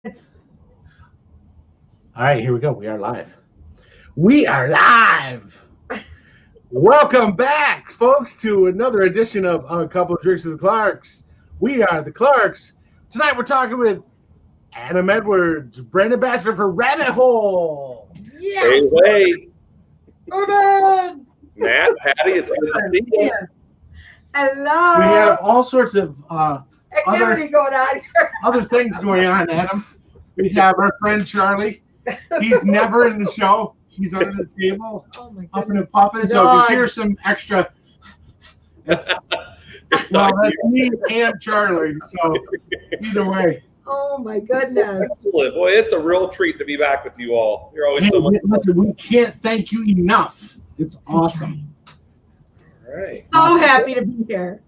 It's All right, here we go. We are live. We are live. Welcome back, folks, to another edition of A Couple of Drinks with the Clarks. We are the Clarks. Tonight we're talking with Adam Edwards, brand ambassador for Rabbit Hole. yes, Hey, Urban. Matt, Patty, it's good to see you. Hello. We have all sorts of activity going on here. other things going on, Adam. We have our friend Charlie. He's never in the show. He's under the table, Oh my up and goodness. puffing. So if you hear some extra, It's well, not that's you. me and Charlie. So either way. Oh my goodness. Excellent. Boy, it's a real treat to be back with you all. You're always Hey, so much fun. listen, we can't thank you enough. It's awesome. All right. So happy to be here.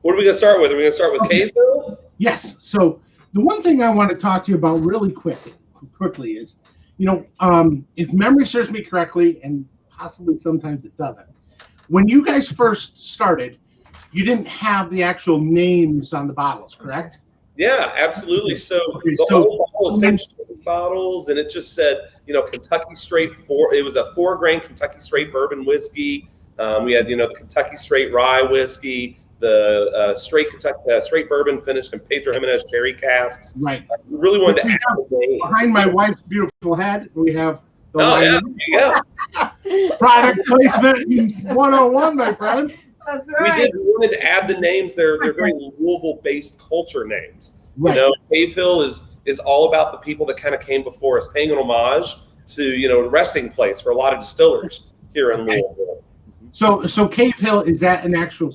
What are we going to start with? Are we going to start with Kaveh? Yes. So the one thing I want to talk to you about really quickly is, if memory serves me correctly, and possibly sometimes it doesn't, when you guys first started, you didn't have the actual names on the bottles, correct? Yeah, absolutely. So Okay, the so- whole bottle was same bottles, and it just said, Kentucky Straight it was a 4-grain Kentucky Straight bourbon whiskey. We had, the Kentucky Straight rye whiskey, the straight bourbon finished in Pedro Jimenez cherry casks. Right. We really wanted to add the names. Behind my wife's beautiful head, we have the Oh, yeah, line- there you go. product placement in 101, my friend. That's We right. wanted to add the names. They're very Louisville-based culture names. Right. Cave Hill is all about the people that kind of came before us, paying an homage to a resting place for a lot of distillers here in Okay. Louisville. So Cave Hill, is that an actual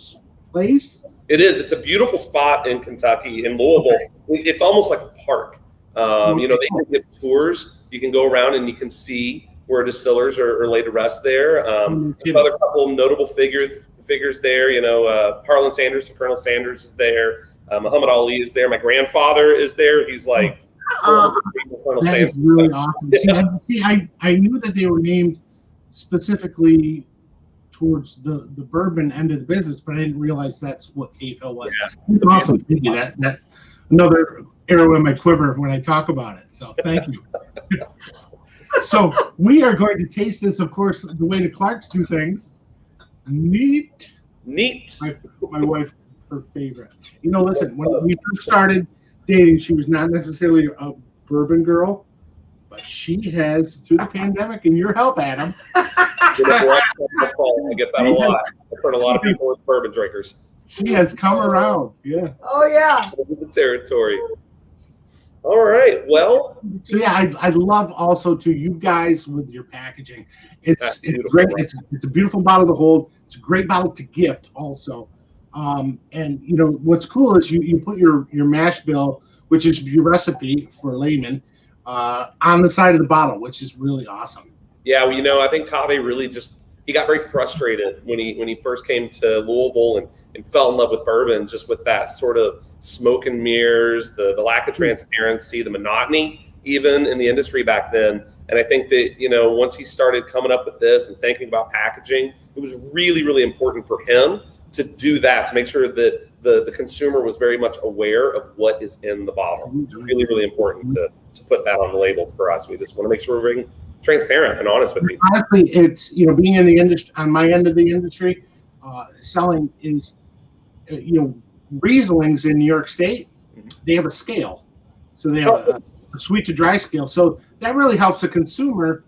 place? It is. It's a beautiful spot in Kentucky, in Louisville. It's almost like a park. They give tours. You can go around and you can see where distillers are laid to rest there. Another couple of notable figures there. Harlan Sanders, Colonel Sanders is there. Muhammad Ali is there. My grandfather is there. He's like Colonel That Sanders. is really awesome. I knew that they were named specifically towards the bourbon end of the business, but I didn't realize that's what Cave Hill was. Yeah. It's awesome. Thank you. That another arrow in my quiver when I talk about it. So thank you. So we are going to taste this, of course, the way the Clarks do things. Neat. Neat. My wife, her favorite. Listen, when we first started dating, she was not necessarily a bourbon girl, but she has, through the pandemic and your help, Adam. I get that a lot. I've heard a lot of people with bourbon drinkers. She has come around. Yeah. Oh yeah. Over the territory. All right. Well, So yeah, I love also to you guys with your packaging. That's It's beautiful. great. It's a beautiful bottle to hold. It's a great bottle to gift also. And what's cool is you put your mash bill, which is your recipe for layman, on the side of the bottle, which is really awesome. yeah, well, I think Kaveh really he got very frustrated when he first came to Louisville and fell in love with bourbon, just with that sort of smoke and mirrors, the lack of transparency, the monotony even in the industry back then. And I think that, once he started coming up with this and thinking about packaging, it was really, really important for him to do that, to make sure that the consumer was very much aware of what is in the bottle. It's really, really important to put that on the label for us. We just want to make sure we're being transparent and honest with you. Honestly, it's being in the industry, on my end of the industry, selling is Rieslings in New York State. They have a scale, so they have a sweet to dry scale. So that really helps the consumer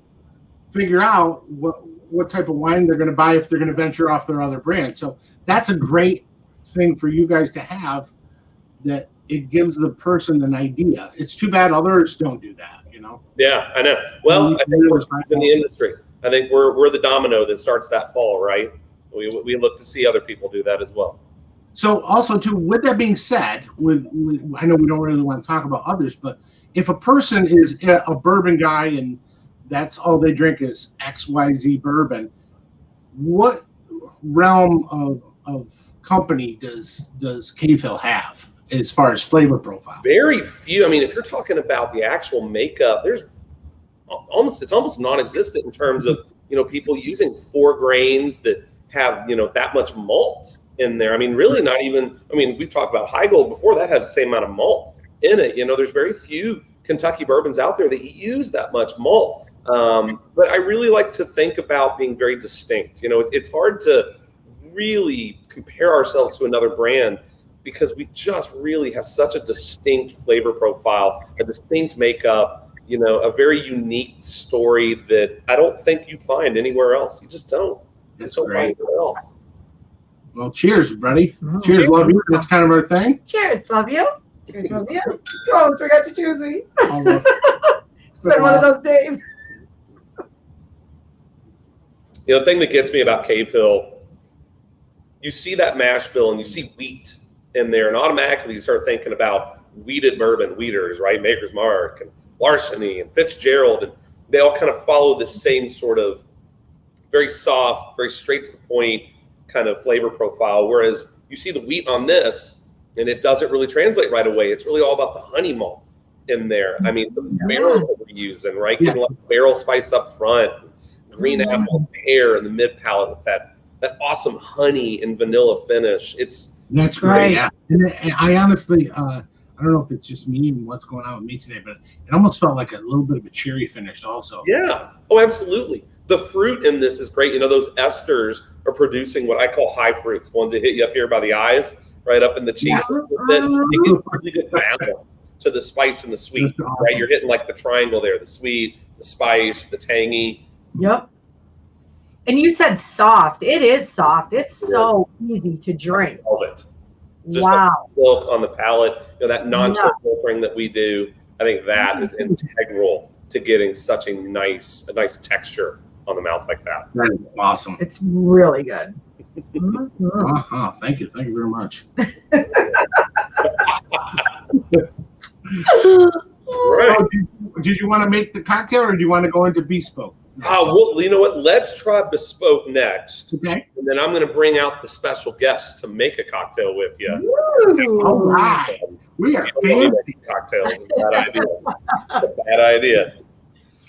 figure out what type of wine they're going to buy if they're going to venture off their other brand. So that's a great thing for you guys to have, that it gives the person an idea. It's too bad others don't do that. Yeah, I know. Well, I think we're in the industry. I think we're the domino that starts that fall, right? We look to see other people do that as well. So also too, with that being said, with I know we don't really want to talk about others, but if a person is a bourbon guy and that's all they drink is XYZ bourbon, what realm of company does Cave Hill have as far as flavor profile? Very few. I mean, if you're talking about the actual makeup, it's almost non-existent in terms of people using 4 grains that have that much malt in there. I mean, really not even. I mean, we've talked about High Gold before. That has the same amount of malt in it. There's very few Kentucky bourbons out there that use that much malt. But I really like to think about being very distinct. You know, it's hard to really compare ourselves to another brand because we just really have such a distinct flavor profile, a distinct makeup, you know, a very unique story that I don't think you find anywhere else. You just don't. That's don't great. find anywhere else. Well, cheers, buddy. Cheers, love you. That's kind of our thing. Cheers, love you. Cheers, love you. You almost forgot to choose me. Almost. It's been one of those days. You know, the thing that gets me about Cave Hill, you see that mash bill and you see wheat in there, and automatically you start thinking about wheated bourbon, wheaters, right? Maker's Mark and Larceny and Fitzgerald, and they all kind of follow this same sort of very soft, very straight to the point kind of flavor profile. Whereas you see the wheat on this, and it doesn't really translate right away. It's really all about the honey malt in there. I mean, the barrels that we're using, right? Getting like barrel spice up front, green apple, pear in the mid palate with that awesome honey and vanilla finish. That's great. Yeah. And I honestly, I don't know if it's just me and what's going on with me today, but it almost felt like a little bit of a cherry finish also. Yeah. Oh, absolutely. The fruit in this is great. You know, those esters are producing what I call high fruits, the ones that hit you up here by the eyes, right up in the cheeks. Yeah. It gives a really good balance to the spice and the sweet, right? You're hitting like the triangle there, the sweet, the spice, the tangy. Yep. And you said soft. It is soft. It's so easy to drink. Love it. Just wow. like silk on the palate, you know, that non-chill filtering that we do, I think that is integral to getting such a nice texture on the mouth like that. That is awesome. It's really good. Thank you. Thank you very much. Right. So did you want to make the cocktail or do you want to go into bespoke? Well, you know what? Let's try bespoke next. Okay. And then I'm going to bring out the special guest to make a cocktail with you. Ooh. All right. We are fancy. Cocktails is a bad idea. Bad idea.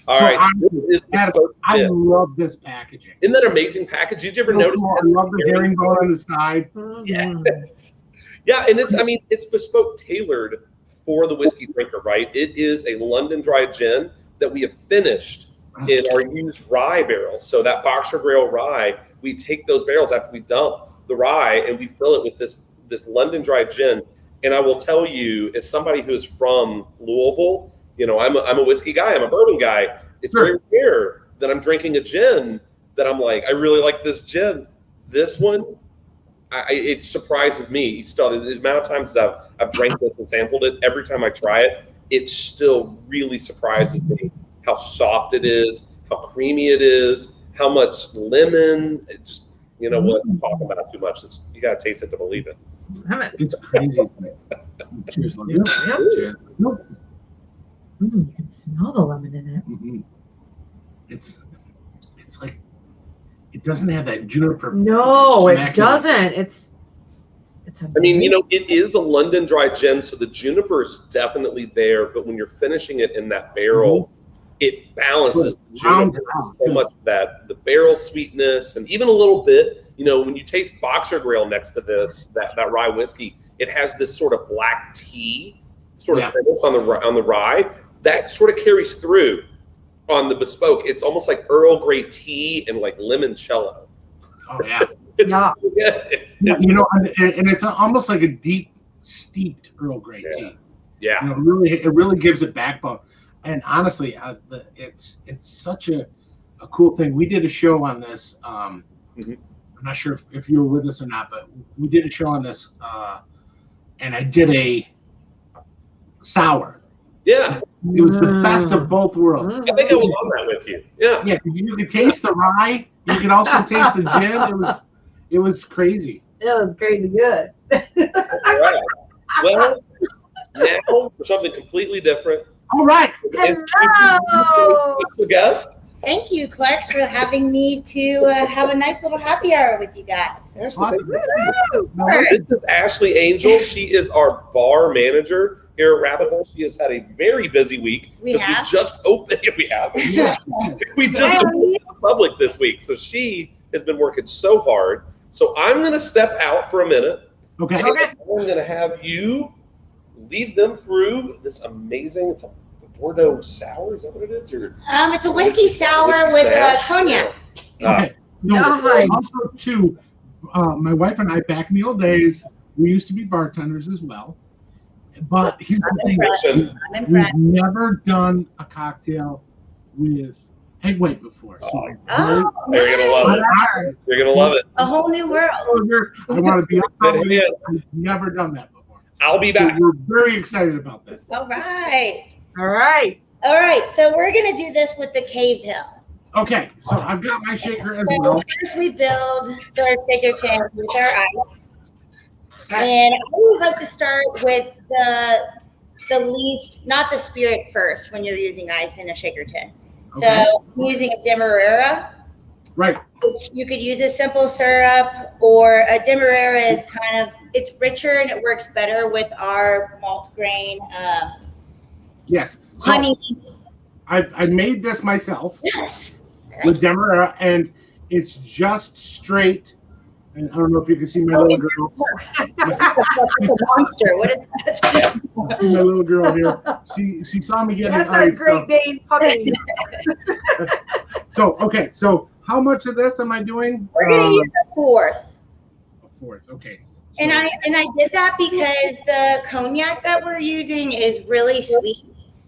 All right. So this is bespoke. I love this packaging. Isn't that amazing package? Did you ever notice? I love the herringbone on the side. Yes. Yeah, and it's bespoke tailored for the whiskey drinker, right? It is a London dry gin that we have finished in our used rye barrels. So that Boxer Grail rye, we take those barrels after we dump the rye and we fill it with this London dry gin. And I will tell you, as somebody who is from Louisville, you know, I'm a whiskey guy, I'm a bourbon guy. It's very rare that I'm drinking a gin that I'm like, I really like this gin. This one, it surprises me. Still, the amount of times I've drank this and sampled it, every time I try it, it still really surprises me. How soft it is, how creamy it is, how much lemon. It just, you know what, I'm talking about it too much. You got to taste it to believe it. It's crazy. Cheers, lemon. Yep. Cheers. You can smell the lemon in it. Mm-hmm. It's like, it doesn't have that juniper. No, it doesn't. It's I mean, you know, it is a London dry gin, so the juniper is definitely there. But when you're finishing it in that barrel, it balances the juniper so much that the barrel sweetness and even a little bit, you know, when you taste Boxer Grail next to this, that rye whiskey, it has this sort of black tea sort of finish on the rye that sort of carries through on the bespoke. It's almost like Earl Grey tea and like limoncello. Oh yeah. It's you know, and it's almost like a deep steeped Earl Grey tea. Yeah. You know, it really gives it backbone. And honestly, it's such a cool thing. We did a show on this. I'm not sure if you were with us or not, but we did a show on this, and I did a sour. Yeah. It was the best of both worlds. I think I was on that with you. Yeah. Yeah, you could taste the rye. You could also taste the gin. It was crazy. It was crazy good. All right. Well, now for something completely different. All right. Hello. Guest. Thank you, Clarks, for having me to have a nice little happy hour with you guys. Awesome. This is Ashley Angel. She is our bar manager here at Rabbit Hole. She has had a very busy week. We just opened. We have. We just opened to the public this week, so she has been working so hard. So I'm going to step out for a minute. Okay. I'm going to have you lead them through this amazing. It's a Bordeaux Sour. Is that what it is? Or It's a whiskey sour whiskey with smash? cognac. Okay. No, Nice. also, too, my wife and I, back in the old days, we used to be bartenders as well. But here's the thing. I'm We've impressed. never done a cocktail with egg white before. So Oh, You're gonna love it. You're gonna love it. a whole new world. I want to be Good upfront. hands. We've never done that before. I'll be So back. we're very excited about this. All right. All right. All right. So we're going to do this with the Kaveh. Okay, so I've got my shaker as So well. first we build the shaker tin with our ice. And I always like to start with the least, not the spirit first when you're using ice in a shaker tin. Okay. So I'm using a Demerara, Right. which you could use a simple syrup, or a Demerara is kind of, it's richer and it works better with our malt grain Yes. So honey. I made this myself Yes. with Demerara, and it's just straight. And I don't know if you can see my little girl. It's a monster. What is that? See my little girl here. She saw me getting That's our ice. Great Dane puppy. So how much of this am I doing? We're gonna use a fourth. A fourth. Okay. And I did that because the cognac that we're using is really sweet,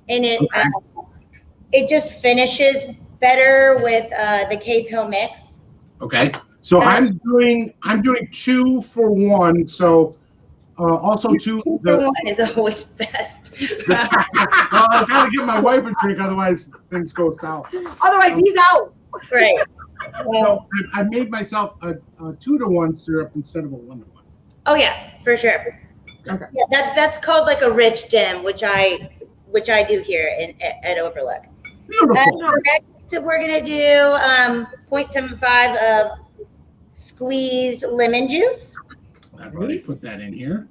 and it just finishes better with the Cave Hill mix. Okay. So I'm doing 2 for 1. So also 2. Two for one is always best. Well, I gotta give my wife a drink, otherwise things go south. Otherwise, he's out. Right. So I made myself a 2-to-1 syrup instead of a 1-to-1. Oh yeah, for sure. Okay. Yeah, that's called like a rich dim, which I do here at Overlook. Beautiful. So next we're gonna do 0.75 of squeezed lemon juice. I've already put that in here.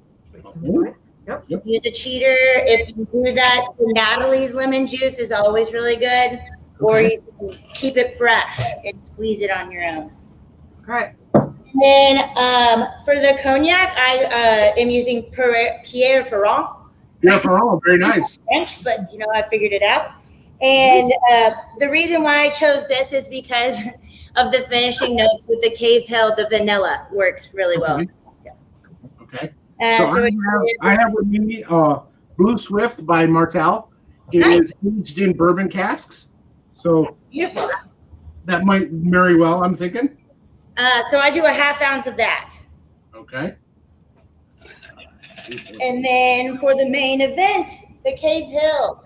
Use a cheater. If you do that, Natalie's lemon juice is always really good. Or you can keep it fresh and squeeze it on your own. Okay. And then for the cognac, I am using Pierre Ferrand. Pierre Ferrand, very nice. French, but I figured it out. And the reason why I chose this is because of the finishing notes with the Cave Hill. The vanilla works really well. Okay. So So I have with me Blue Swift by Martel. It is aged in bourbon casks. So beautiful. that might marry well, I'm thinking. So I do a half ounce of that. Okay. And then for the main event, the Cave Hill.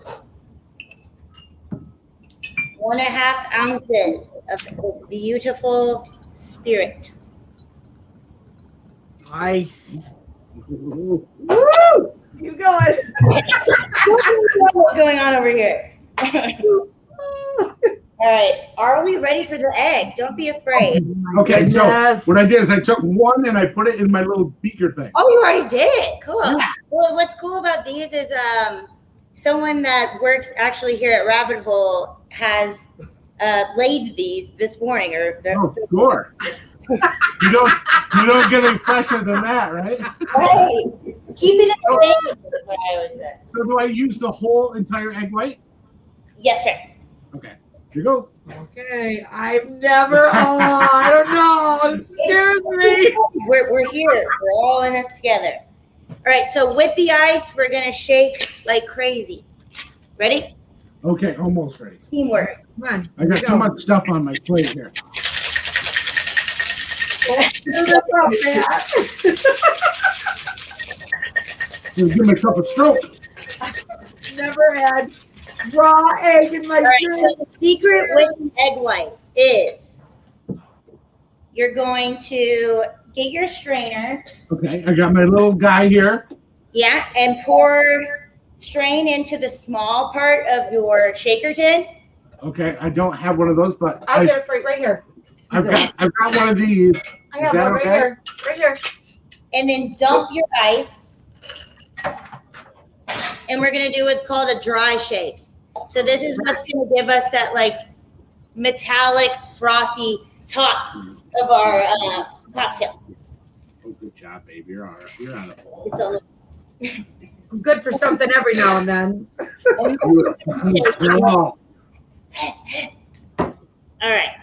1.5 ounces of beautiful spirit. Nice. Ooh. Woo! You going? What's going on over here? All right. Are we ready for the egg? Don't be afraid. Okay, so Yes. what I did is I took one and I put it in my little beaker thing. Oh, you already did it. Cool. Yeah. Well, what's cool about these is someone that works actually here at Rabbit Hole has laid these this morning. Oh, sure. You don't get any fresher than that, right? Right. Keep it in the range is what I always say. So do I use the whole entire egg white? Yes, sir. Okay, here you go. Okay. I've never. Oh, I don't know. It scares me. We're here. We're all in it together. All right. So with the ice, we're gonna shake like crazy. Ready? Okay, almost ready. Teamwork. Come on. I got too much stuff on my plate here. I'm gonna give myself a stroke. Never had raw egg in my All right. drink. So the secret with the egg white is you're going to get your strainer. Okay, I got my little guy here. Yeah, and strain into the small part of your shaker tin. Okay, I don't have one of those, but I'll get it for you right here. I've got one of these. I have that one right okay? here. Right here. And then dump your ice. And we're gonna do what's called a dry shake. So this is what's gonna give us that like metallic, frothy top of our cocktail. Oh, good job, babe. You're on a roll. It's a good for something every now and then. Wow. All right.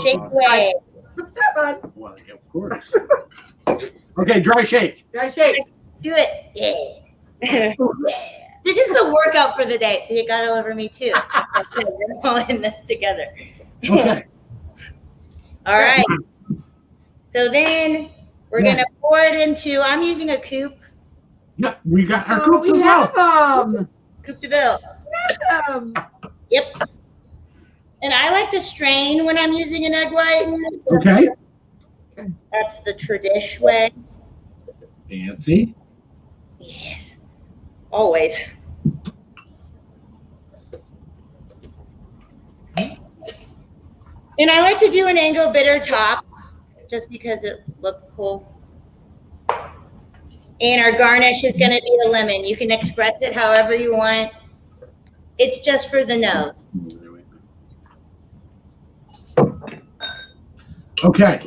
Shake away. What's that, bud? Well, of course. Okay, dry shake. Dry shake. Do it. Yeah. This is the workout for the day, so you got it over me too. We're all in this together. Okay. All right. So then we're gonna pour it into. I'm using a coupe. Yeah, we got our coops as we well. have them. Coupe de Ville. Yep. And I like to strain when I'm using an egg white. Okay. That's the tradish way. Fancy. Yes. Always. And I like to do an Ango bitter top just because it looks cool. And our garnish is going to be a lemon. You can express it however you want. It's just for the nose. Okay.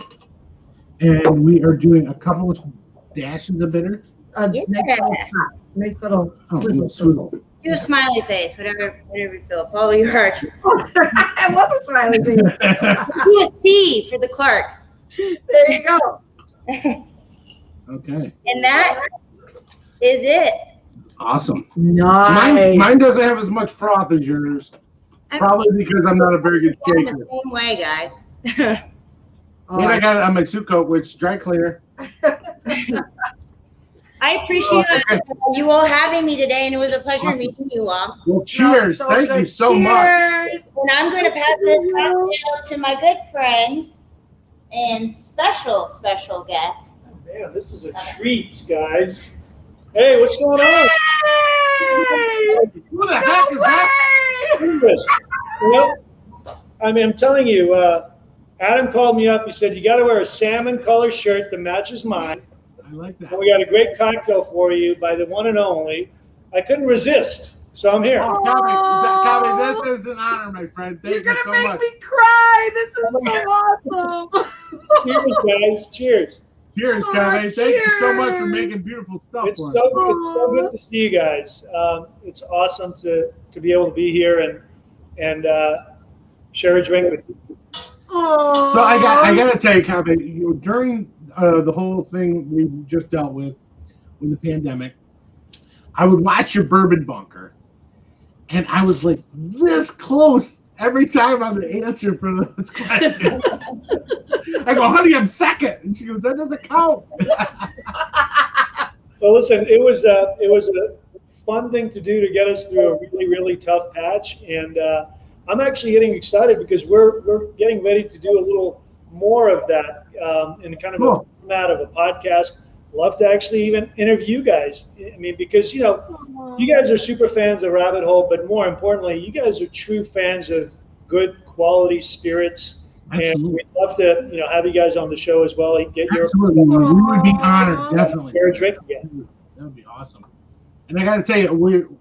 And we are doing a couple of dashes of bitter. Nice little shot. Nice little Swizzle. Do a smiley face, whatever you feel. Follow your heart. It was a smiley face. Do a C for the Clarks. There you go. Okay. And that is it. Awesome. Nice. Mine doesn't have as much froth as yours. Probably because I'm not a very good I'm shaker. the same way, guys. And I got it on my suit coat, which dry cleaner. I appreciate you all having me today, and it was a pleasure meeting you all. Well, cheers. So Thank good. you so much. Cheers. And I'm going to pass this cocktail to my good friend and special guest. Man, this is a treat, guys. Hey, what's going on? Who the heck is that? You know, I'm telling you, Adam called me up. He said, you got to wear a salmon color shirt that matches mine. I like that. And we got a great cocktail for you by the one and only. I couldn't resist, so I'm here. Oh, Kaveh, this is an honor, my friend. Thank you so You're gonna much. make me cry. This is so awesome. Cheers, guys. Cheers. Cheers, Kaveh. Thank you so much for making beautiful stuff It's for so, us. it's so good to see you guys. It's awesome to be able to be here and share a drink with you. So I got to tell you, Kaveh, during the whole thing we just dealt with the pandemic, I would watch your bourbon bunker, and I was like this close every time I would answer for those questions. I go, honey, I'm second, and she goes, that doesn't count. Well, listen, it was a fun thing to do to get us through a really, really tough patch, and I'm actually getting excited because we're getting ready to do a little more of that in kind of a format of a podcast. Love to actually even interview you guys. I mean, because you guys are super fans of Rabbit Hole, but more importantly, you guys are true fans of good quality spirits. Absolutely. And we'd love to have you guys on the show as well. Get your Absolutely, we would be honored, definitely. share a drink again. That would be awesome. And I got to tell you,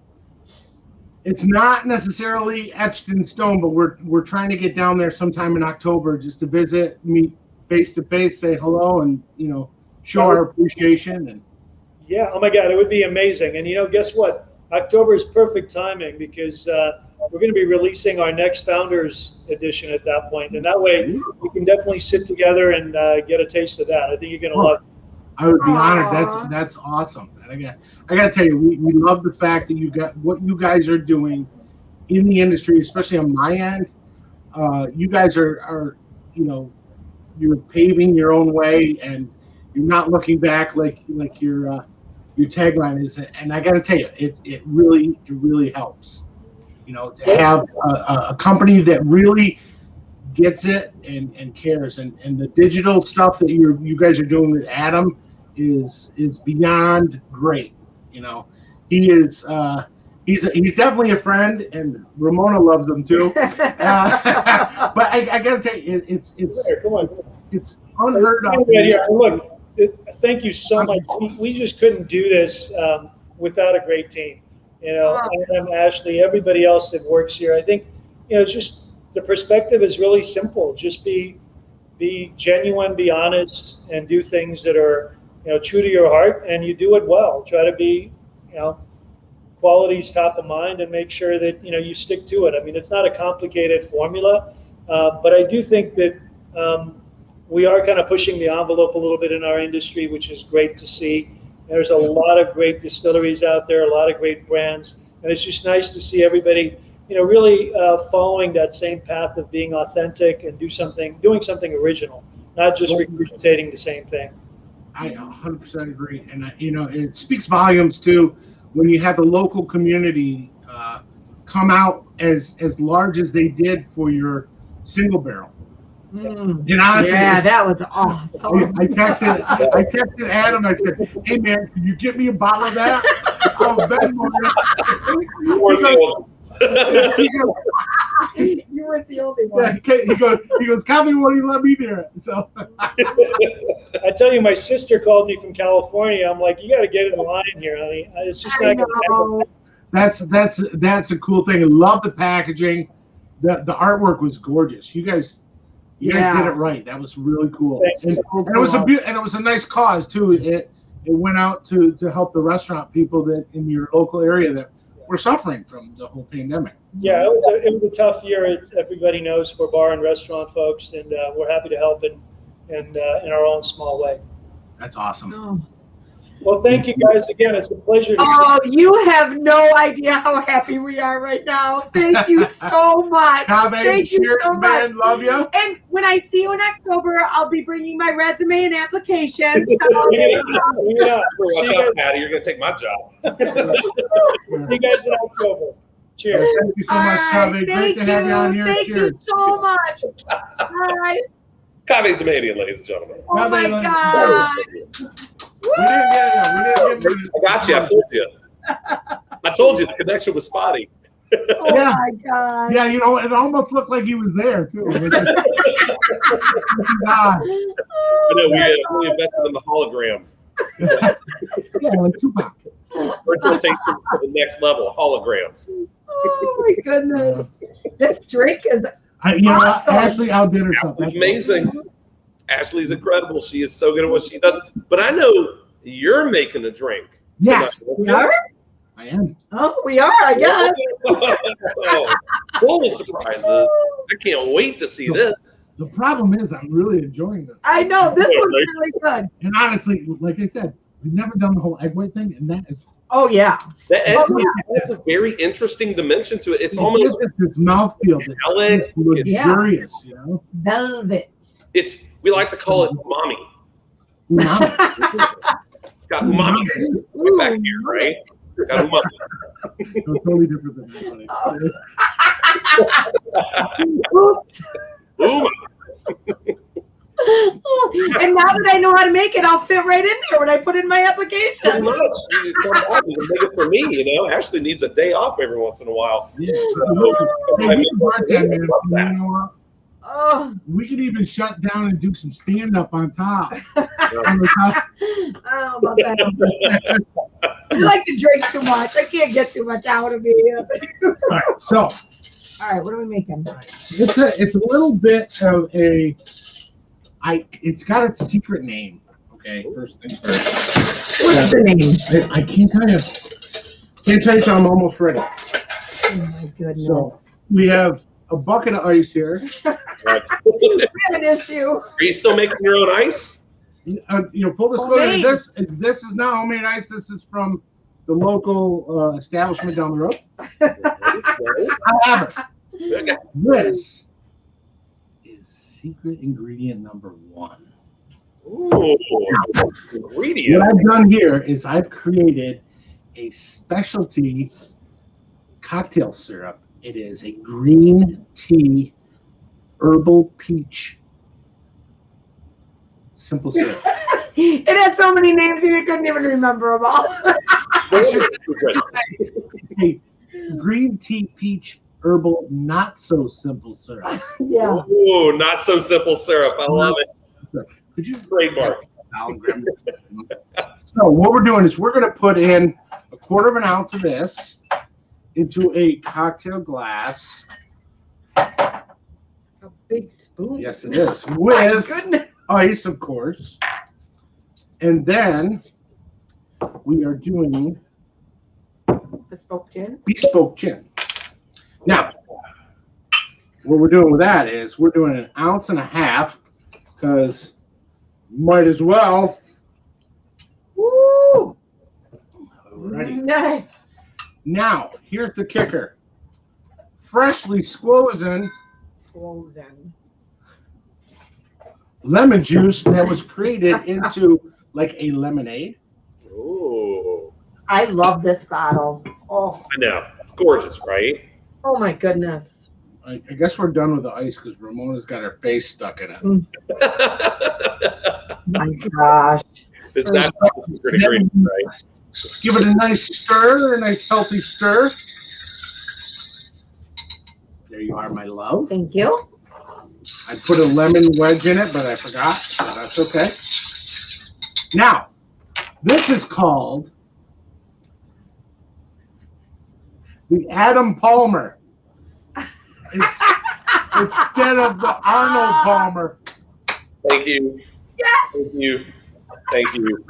it's not necessarily etched in stone, but we're trying to get down there sometime in October just to visit, meet face to face, say hello, and show our appreciation. And yeah, oh my God, it would be amazing. And guess what? October is perfect timing because we're going to be releasing our next Founders Edition at that point, and that way we can definitely sit together and get a taste of that. I think you're going to love it. I would be honored. That's awesome. And I got to tell you, we love the fact that you got what you guys are doing in the industry, especially on my end. You guys are you're paving your own way, and you're not looking back like your tagline is. And I got to tell you, it really helps. To have a company that really gets it and cares, and the digital stuff that you guys are doing with Adam is beyond great. He is he's definitely a friend, and Ramona loves him too. But I gotta tell you, it's Come on. it's unheard of. Look, thank you so much. We just couldn't do this without a great team. Adam, Ashley, everybody else that works here. I think just the perspective is really simple. Just be genuine, be honest, and do things that are true to your heart, and you do it well. Try to be, quality's top of mind, and make sure that you stick to it. I mean, it's not a complicated formula, but I do think that we are kind of pushing the envelope a little bit in our industry, which is great to see. There's a lot of great distilleries out there, a lot of great brands, and it's just nice to see everybody, really following that same path of being authentic and doing something original, not just regurgitating the same thing. I 100% agree, and it speaks volumes too when you have the local community come out as large as they did for your single barrel. And honestly, yeah, that was awesome. I texted Adam. I said, "Hey man, can you get me a bottle of that?" You were the only one. Yeah, he goes, Kaveh, why do you let me do it? So I tell you, my sister called me from California. I'm like, you got to get in line here, honey. It's just not gonna happen. That's a cool thing. I love the packaging. The artwork was gorgeous. You guys did it right. That was really cool. And it was a nice cause too. It went out to help the restaurant people that in your local area that were suffering from the whole pandemic. Yeah, it was a tough year. Everybody knows for bar and restaurant folks, and we're happy to help in our own small way. That's awesome. Oh. Well, thank you guys again. It's a pleasure to see you. You have no idea how happy we are right now. Thank you so much. Thank you so much. Man, love you. And when I see you in October, I'll be bringing my resume and application. Watch out, Patty. You're going to take my job. See you guys in October. Cheers. Thank you so much, Kaveh. Great to have you on here. Thank you so much. Bye. Kaveh Zamanian, ladies and gentlemen. Oh my God. We didn't get it. I got you. I fooled you. I told you the connection was spotty. Oh my God. Yeah, it almost looked like he was there too. I know we invested in the hologram. Yeah, like Tupac. Virtual take to the next level. Holograms. Oh my goodness. This drink is awesome. Ashley outdid herself. It's amazing. Ashley's incredible. She is so good at what she does. But I know you're making a drink. Yes, we are. I am. Oh, we are, I guess. Full of surprises. I can't wait to see this. The problem is I'm really enjoying this. I know. This one's really good. And honestly, like I said, we've never done the whole egg white thing, and that is... Oh, yeah. That's a very interesting dimension to it. It's almost... This mouthfeel. It's luxurious, Velvet. We like to call it umami. It's got umami right back here, right? It's got umami. It's totally different than that. Umami. And now that I know how to make it, I'll fit right in there when I put in my application. Pretty much. You come back, you can make it for me, Ashley needs a day off every once in a while. Yeah. Oh. We could even shut down and do some stand-up on top. Oh, my bad. I like to drink too much. I can't get too much out of me. All right, what are we making? It's a little bit of it's got its secret name. Okay, first thing first. What's the name? I can't tell you. So I'm almost ready. Oh my goodness. So we have a bucket of ice here. We have an issue. Are you still making your own ice? Full disclosure, this is not homemade ice. This is from the local establishment down the road. However, this is secret ingredient number 1. Ooh, ingredient. What I've done here is I've created a specialty cocktail syrup. It is a green tea herbal peach simple syrup. It has so many names you couldn't even remember them all. Hey, green tea peach herbal not so simple syrup. Yeah. Ooh, not so simple syrup. I love it. Could you trademark? So what we're doing is we're going to put in 1/4 ounce of this into a cocktail glass. It's a big spoon. Yes, it is. With goodness. ice, of course. And then we are doing Bespoke gin. bespoke gin. Now, what we're doing with that is we're doing 1.5 ounces because might as well. Woo! Ready. Nice. Now, here's the kicker. Freshly squozen lemon juice that was created into like a lemonade. Ooh. I love this bottle. Oh, I know. It's gorgeous, right? oh my goodness. I guess we're done with the ice because Ramona's got her face stuck in it. My gosh. It's not a secret ingredient, right? Give it a nice stir, a nice healthy stir. There you are, my love. Thank you. I put a lemon wedge in it, but I forgot, so that's okay. Now, this is called the Adam Palmer. Instead of the Arnold Palmer. Thank you. Yes. Thank you. Thank you.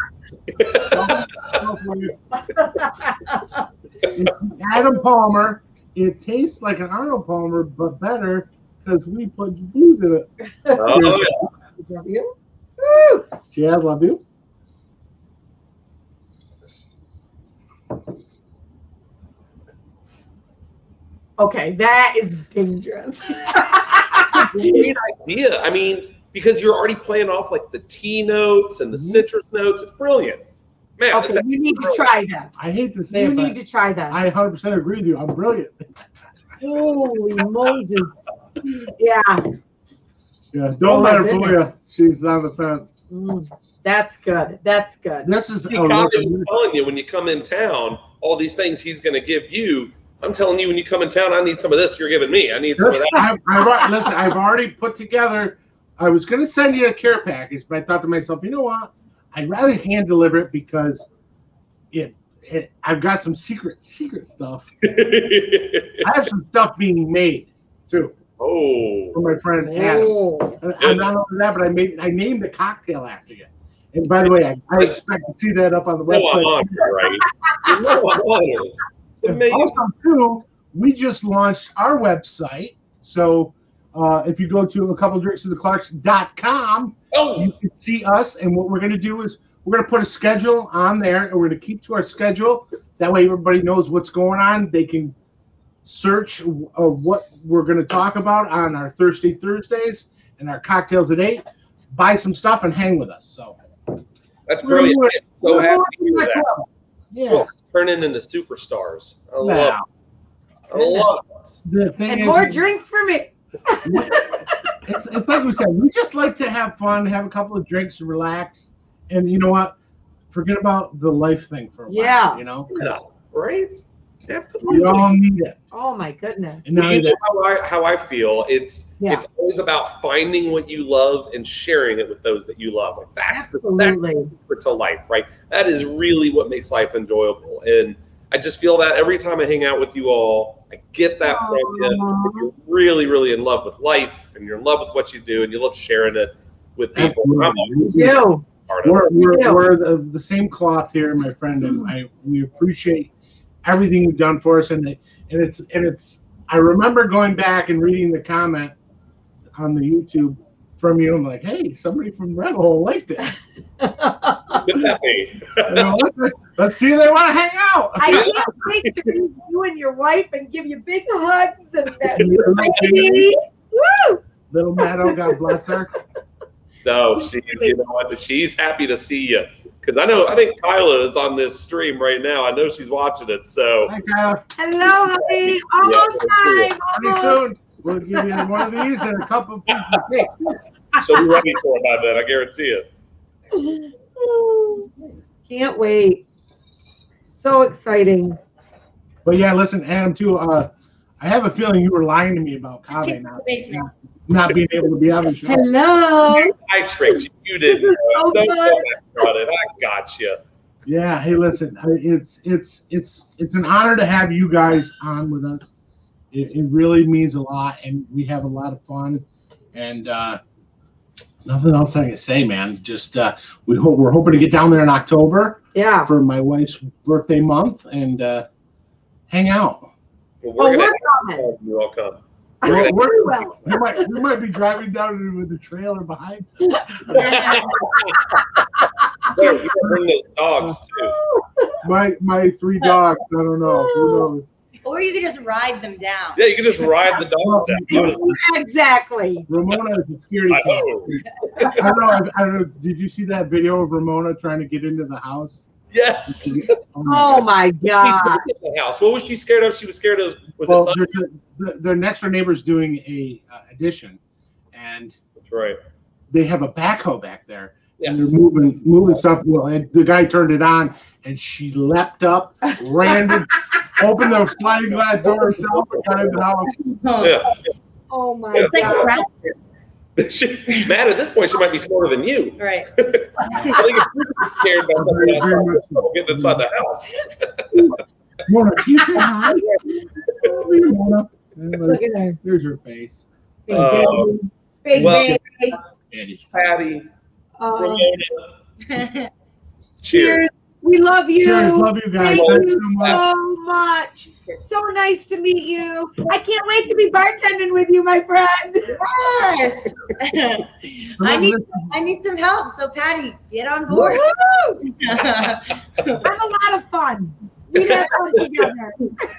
It's the Adam Palmer. It tastes like an Arnold Palmer, but better because we put booze in it. Oh, Love you. Woo! Yeah, love you. Okay, that is dangerous. great idea. I mean, because you're already playing off like the tea notes and the citrus notes. It's brilliant. Man, Okay, you need to try this. I hate to say You it, need but to try this. I 100% agree with you. I'm brilliant. Holy Moses. Yeah. Yeah, Oh don't my let her fool goodness. you. She's on the fence. That's good. That's good. This is Kaveh was telling you when you come in town, all these things he's going to give you. I'm telling you, when you come in town, I need some of this you're giving me. I need some of that. Listen, I've already put together. I was going to send you a care package, but I thought to myself, you know what? I'd rather hand deliver it because I've got some secret stuff. I have some stuff being made too. Oh, For my friend Adam. Oh. And not only that, but I named the cocktail after you. And by the way, I expect to see that up on the website. Right? It's amazing. Also, too, we just launched our website. So if you go to a coupledrinksoftheclarks.com, you can see us. And what we're going to do is we're going to put a schedule on there, and we're going to keep to our schedule. That way everybody knows what's going on. They can search what we're going to talk about on our Thirsty Thursdays and our cocktails at 8. Buy some stuff and hang with us. So That's brilliant. I'm so happy to hear that. Yeah. Cool. Turning into superstars. I love it. I love it. The thing And is, more drinks for me. it's like we said, we just like to have fun, have a couple of drinks, and relax. And you know what? Forget about the life thing for a while. Yeah. You know? Yeah, right? Absolutely. We all need it. Oh my goodness. And now You know how I feel. It's Yeah. it's always about finding what you love and sharing it with those that you love. Like that's the Absolutely. secret to life, right? That is really what makes life enjoyable. And I just feel that every time I hang out with you all, I get that from you. You're really, really in love with life, and you're in love with what you do, and you love sharing it with people. I'm always You. part of it. we're the same cloth here, my friend, and we appreciate everything you've done for us. And it's I remember going back and reading the comment on the YouTube from you. I'm like, hey, somebody from Red Hole liked it. You know, let's see if they want to hang out. I can't wait to meet you and your wife and give you big hugs and woo! Little Meadow, God bless her. No, you know what? She's happy to see you. Because I think Kyla is on this stream right now. I know she's watching it. So Hi, Kyle. Hello, honey. Almost time. Pretty soon, we'll give you one of these and a couple of pieces of cake. she'll be ready for it by then. I guarantee it. Can't wait. So exciting. But yeah, listen, Adam, too. I have a feeling you were lying to me about Just Kaveh get to the basement. not being able to be on the show. Hello. I tricked you. You didn't. This is so Don't good. go back on it. I got you. Yeah. Hey, listen, it's an honor to have you guys on with us. It really means a lot, and we have a lot of fun. And Nothing else I can say, man. Just we're hoping to get down there in October Yeah. for my wife's birthday month and hang out. Well, Oh, we're we're gonna coming. you all come. We We're will. We might be driving down with the trailer behind. You gotta bring those dogs too. My 3 dogs. I don't know. Who knows? Or you could just ride them down. Yeah, you can just ride the dogs down. Exactly. Ramona is a scaredy cat. I don't know. Did you see that video of Ramona trying to get into the house? Yes. Oh my God. The house. What was she scared of? She was scared of. Was Well, it? their next door neighbor's doing a addition, and That's right. they have a backhoe back there, Yeah. and they're moving stuff. Well, and the guy turned it on, and she leapt up, ran to open the sliding glass door herself, and got in the house. Yeah. Oh my Yeah. It's like a God. raptor. Matt, at this point, she might be smarter than you. Right. I think if you're scared about something outside, getting inside the house. Mona, can you say hi? Mona. Look at her. There's her face. Big baby. Big well- baby. Patty, Uh, Ramona, cheers. cheers. We love you. Cheers, love you guys. Thank Thanks you so much. so much. So nice to meet you. I can't wait to be bartending with you, my friend. Yes. I need some help. So Patty, get on board. Woo-hoo! I'm a lot of fun. We have fun together.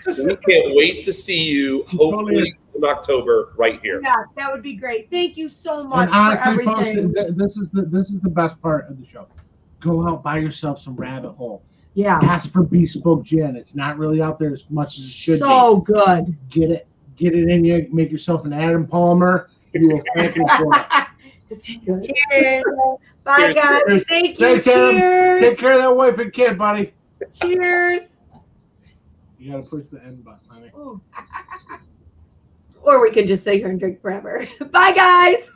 We can't wait to see you, hopefully in October, right here. Yeah, that would be great. Thank you so much And honestly, for folks, everything. this is the best part of the show. Go out, buy yourself some Rabbit Hole. Yeah, Ask for bespoke gin. It's not really out there as much as it should so good. be. Get it in you. Make yourself an Adam Palmer. You will thank him for it. This is good. Cheers. Bye, Cheers. guys. Cheers. Thank you. Thanks, Adam. Cheers. Take care of that wife and kid, buddy. Cheers. You gotta push the end button, honey. Ooh. Or we could just sit here and drink forever. Bye, guys.